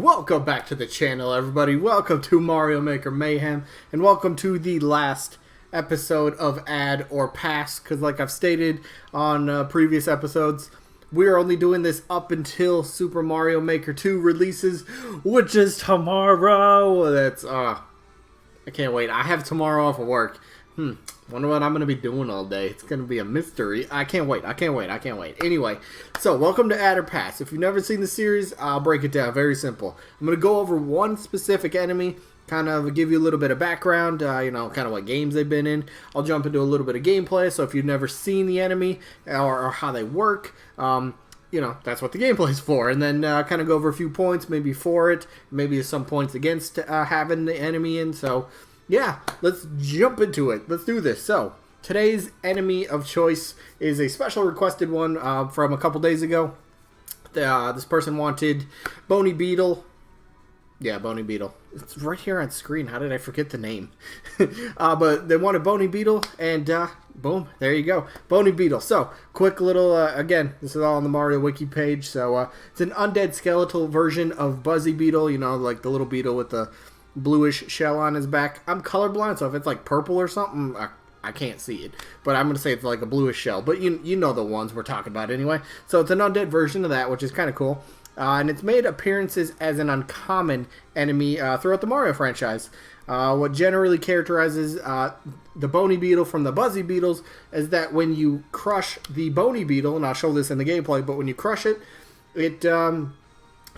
Welcome back to the channel, everybody. Welcome to Mario Maker Mayhem, and welcome to the last episode of Add or Pass, because like I've stated on previous episodes, we're only doing this up until Super Mario Maker 2 releases, which is tomorrow. That's, I can't wait. I have tomorrow off of work. Wonder what I'm going to be doing all day. It's going to be a mystery. I can't wait. Anyway, so welcome to Add or Pass. If you've never seen the series, I'll break it down. Very simple. I'm going to go over one specific enemy, kind of give you a little bit of background, kind of what games they've been in. I'll jump into a little bit of gameplay, so if you've never seen the enemy or how they work, that's what the gameplay is for. And then kind of go over a few points, maybe for it, maybe some points against having the enemy in. So yeah, let's jump into it. Let's do this. So, today's enemy of choice is a special requested one from a couple days ago. This person wanted Bony Beetle. Yeah, Bony Beetle. It's right here on screen. How did I forget the name? But they wanted Bony Beetle, and boom, there you go. Bony Beetle. So, quick little, again, this is all on the Mario Wiki page. So, it's an undead skeletal version of Buzzy Beetle, like the little beetle with the bluish shell on his back. I'm colorblind, so if it's like purple or something, I can't see it. But I'm going to say it's like a bluish shell. But you know the ones we're talking about anyway. So it's an undead version of that, which is kind of cool. And it's made appearances as an uncommon enemy throughout the Mario franchise. What generally characterizes the Bony Beetle from the Buzzy Beetles is that when you crush the Bony Beetle, and I'll show this in the gameplay, but when you crush it, it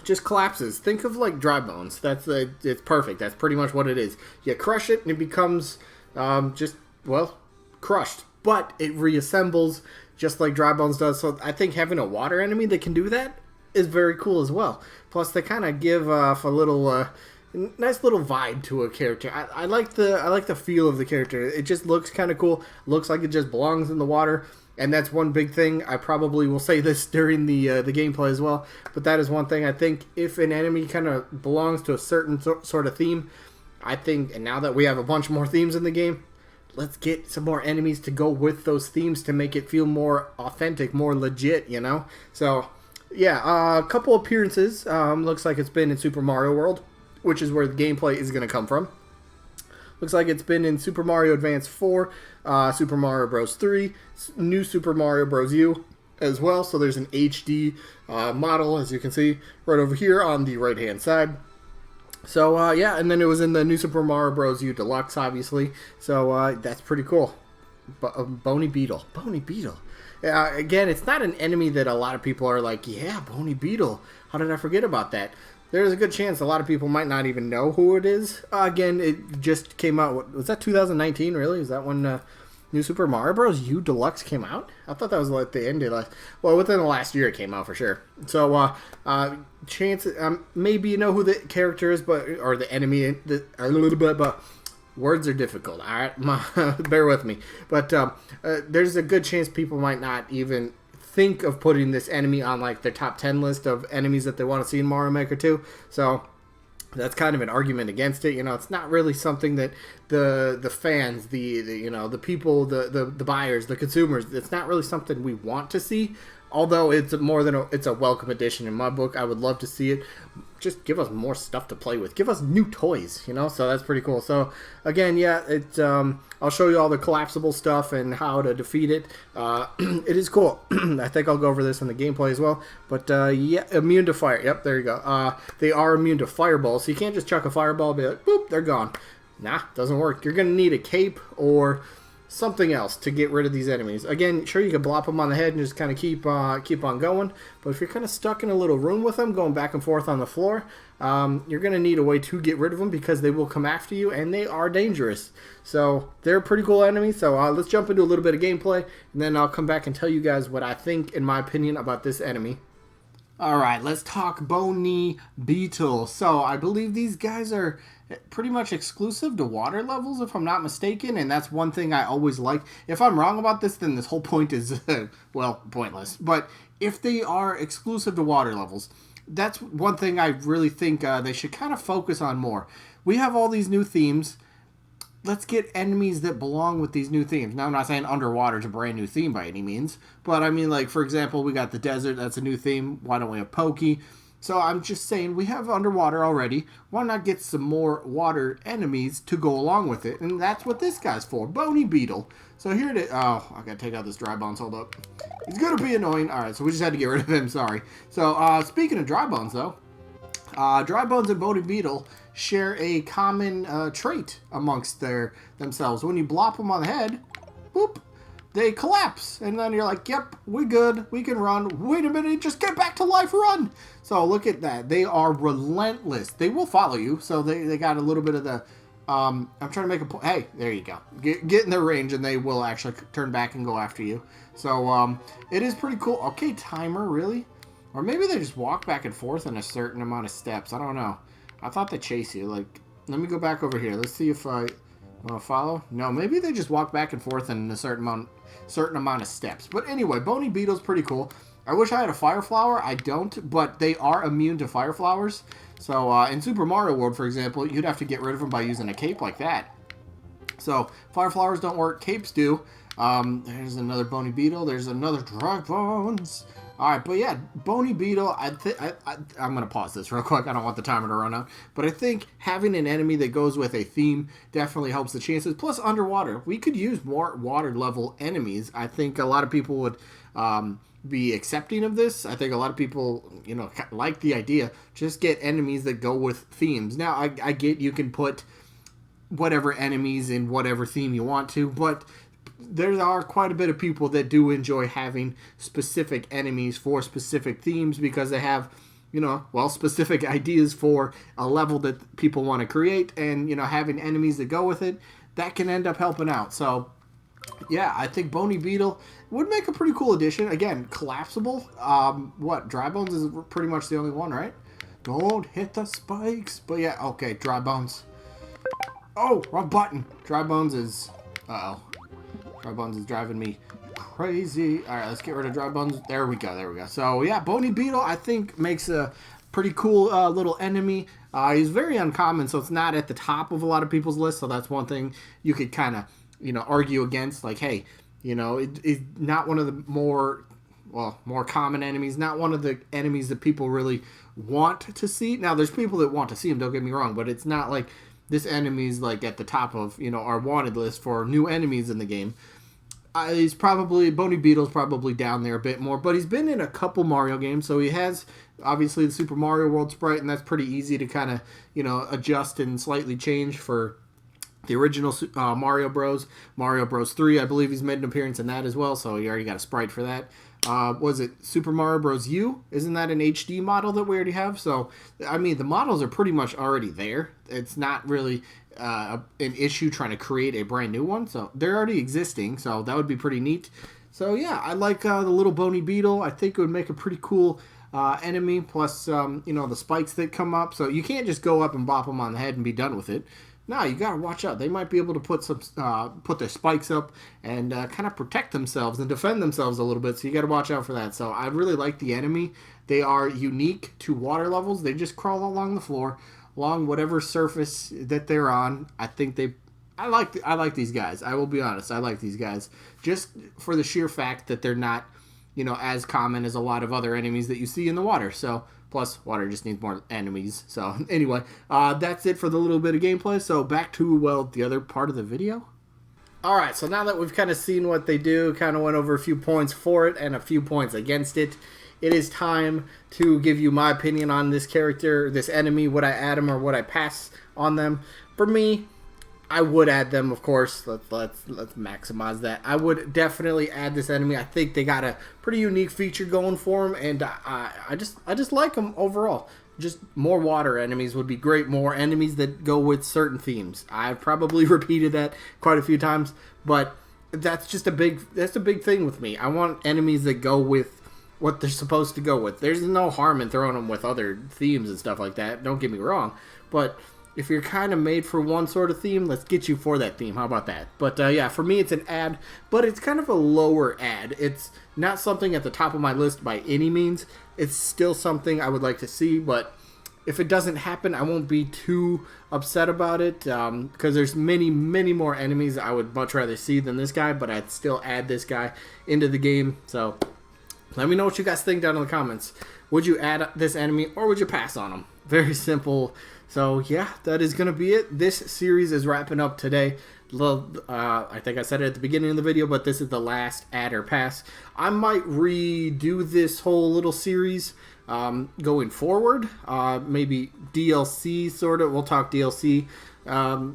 just collapses. Think of like dry bones. It's perfect. That's pretty much what it is. You crush it and it becomes crushed. But it reassembles just like dry bones does. So I think having a water enemy that can do that is very cool as well. Plus they kind of give off a little nice little vibe to a character. I like the feel of the character. It just looks kind of cool. Looks like it just belongs in the water. And that's one big thing. I probably will say this during the gameplay as well. But that is one thing. I think if an enemy kind of belongs to a certain sort of theme, I think, and now that we have a bunch more themes in the game, let's get some more enemies to go with those themes to make it feel more authentic, more legit, So, yeah, a couple appearances. Looks like it's been in Super Mario World, which is where the gameplay is going to come from. Looks like it's been in Super Mario Advance 4, Super Mario Bros. 3, New Super Mario Bros. U as well. So there's an HD model, as you can see, right over here on the right-hand side. So, yeah, and then it was in the New Super Mario Bros. U Deluxe, obviously. So that's pretty cool. Bony Beetle. Bony Beetle. Again, it's not an enemy that a lot of people are like, yeah, Bony Beetle. How did I forget about that? There's a good chance a lot of people might not even know who it is. Again, it just came out. Was that 2019, really? Is that when New Super Mario Bros. U Deluxe came out? I thought that was like the end of last... Well, within the last year it came out for sure. So, maybe you know who the character is, or the enemy, a little bit, but words are difficult, alright? Bear with me. But there's a good chance people might not even think of putting this enemy on like their top 10 list of enemies that they want to see in Mario Maker 2. So that's kind of an argument against it. It's not really something that the fans, the people, the buyers, the consumers, it's not really something we want to see. Although it's more than it's a welcome addition in my book. I would love to see it. Just give us more stuff to play with. Give us new toys, So that's pretty cool. So again, yeah, it's I'll show you all the collapsible stuff and how to defeat it. It is cool. I think I'll go over this in the gameplay as well. But yeah, immune to fire. Yep, there you go. They are immune to fireballs, so you can't just chuck a fireball and be like, boop, they're gone. Nah, doesn't work. You're gonna need a cape or something else to get rid of these enemies. Again, sure, you can blop them on the head and just kind of keep on going, but if you're kind of stuck in a little room with them, going back and forth on the floor, you're going to need a way to get rid of them because they will come after you, and they are dangerous. So, they're a pretty cool enemy, so let's jump into a little bit of gameplay, and then I'll come back and tell you guys what I think, in my opinion, about this enemy. Alright, let's talk Bony Beetle. So, I believe these guys are pretty much exclusive to water levels, if I'm not mistaken, and that's one thing I always like. If I'm wrong about this, then this whole point is, pointless. But if they are exclusive to water levels, that's one thing I really think they should kind of focus on more. We have all these new themes. Let's get enemies that belong with these new themes. Now, I'm not saying underwater is a brand new theme by any means, but I mean, like, for example, we got the desert. That's a new theme. Why don't we have Pokey? So I'm just saying, we have underwater already. Why not get some more water enemies to go along with it? And that's what this guy's for, Bony Beetle. So here it is. Oh, I gotta take out this dry bones. Hold up. He's gonna be annoying. All right, so we just had to get rid of him. Sorry. So speaking of dry bones, though, dry bones and Bony Beetle share a common trait amongst themselves. When you blop them on the head, boop, they collapse, and then you're like, yep, we good, we can run. Wait a minute, just get back to life, run. So look at that. They are relentless. They will follow you, so they got a little bit of the, I'm trying to make a point. Hey, there you go. Get in their range, and they will actually turn back and go after you. So it is pretty cool. Okay, timer, really? Or maybe they just walk back and forth in a certain amount of steps. I don't know. I thought they chase you. Like, let me go back over here. Let's see if I want to follow. No, maybe they just walk back and forth in a certain amount of steps. But anyway, Bony Beetle's pretty cool. I wish I had a fire flower. I don't, but they are immune to fire flowers. So in Super Mario World, for example, you'd have to get rid of them by using a cape like that. So fire flowers don't work. Capes do. There's another Bony Beetle. There's another Dry Bones. All right, but yeah, Bony Beetle, I'm going to pause this real quick. I don't want the timer to run out. But I think having an enemy that goes with a theme definitely helps the chances. Plus, underwater, we could use more water-level enemies. I think a lot of people would be accepting of this. I think a lot of people, like the idea. Just get enemies that go with themes. Now, I get you can put whatever enemies in whatever theme you want to, but there are quite a bit of people that do enjoy having specific enemies for specific themes because they have, specific ideas for a level that people want to create, and, having enemies that go with it, that can end up helping out. So, yeah, I think Bony Beetle would make a pretty cool addition. Again, collapsible. Dry Bones is pretty much the only one, right? Don't hit the spikes. But yeah, okay, Dry Bones. Oh, wrong button. Dry Bones is... Uh-oh. Dry Bones is driving me crazy. All right, let's get rid of Dry Bones. There we go. So, yeah, Bony Beetle, I think, makes a pretty cool little enemy. He's very uncommon, so it's not at the top of a lot of people's lists. So that's one thing you could kind of, argue against. Like, hey, it's not one of the more common enemies. Not one of the enemies that people really want to see. Now, there's people that want to see him, don't get me wrong. But it's not like this enemy's like at the top of, our wanted list for new enemies in the game. Bony Beetle's probably down there a bit more, but he's been in a couple Mario games, so he has obviously the Super Mario World sprite, and that's pretty easy to kind of, adjust and slightly change for the original Mario Bros. Mario Bros. 3, I believe he's made an appearance in that as well, so you already got a sprite for that. Was it Super Mario Bros. U? Isn't that an HD model that we already have? So, I mean, the models are pretty much already there. It's not really an issue trying to create a brand new one. So, they're already existing, so that would be pretty neat. So, yeah, I like the little Bony Beetle. I think it would make a pretty cool enemy, plus, the spikes that come up. So, you can't just go up and bop them on the head and be done with it. No, you gotta watch out. They might be able to put their spikes up and kind of protect themselves and defend themselves a little bit. So you gotta watch out for that. So I really like the enemy. They are unique to water levels. They just crawl along the floor, along whatever surface that they're on. I like these guys. I will be honest. I like these guys just for the sheer fact that they're not, as common as a lot of other enemies that you see in the water. So. Plus, water just needs more enemies. So, anyway, that's it for the little bit of gameplay. So, back to, the other part of the video. Alright, so now that we've kind of seen what they do, kind of went over a few points for it and a few points against it, it is time to give you my opinion on this character, this enemy. Would I add them or would I pass on them? For me, I would add them, of course. Let's maximize that. I would definitely add this enemy. I think they got a pretty unique feature going for them, and I just like them overall. Just more water enemies would be great. More enemies that go with certain themes. I've probably repeated that quite a few times, but that's a big thing with me. I want enemies that go with what they're supposed to go with. There's no harm in throwing them with other themes and stuff like that. Don't get me wrong, but if you're kind of made for one sort of theme, let's get you for that theme. How about that? But yeah, for me, it's an ad, but it's kind of a lower ad. It's not something at the top of my list by any means. It's still something I would like to see, but if it doesn't happen, I won't be too upset about it, because there's many, many more enemies I would much rather see than this guy, but I'd still add this guy into the game. So Let me know what you guys think down in the comments. Would you add this enemy or would you pass on them? Very simple. So yeah, that is going to be it. This series is wrapping up today. I think I said it at the beginning of the video, but this is the last add or pass. I might redo this whole little series going forward. Maybe DLC sort of. We'll talk DLC.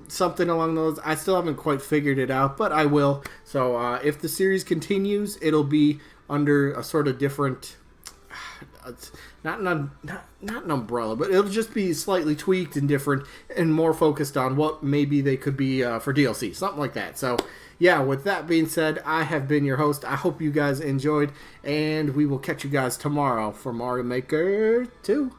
Something along those. I still haven't quite figured it out, but I will. So if the series continues, it'll be under a sort of different, not an umbrella, but it'll just be slightly tweaked and different and more focused on what maybe they could be for DLC, something like that. So yeah, with that being said, I have been your host. I hope you guys enjoyed, and we will catch you guys tomorrow for Mario Maker 2.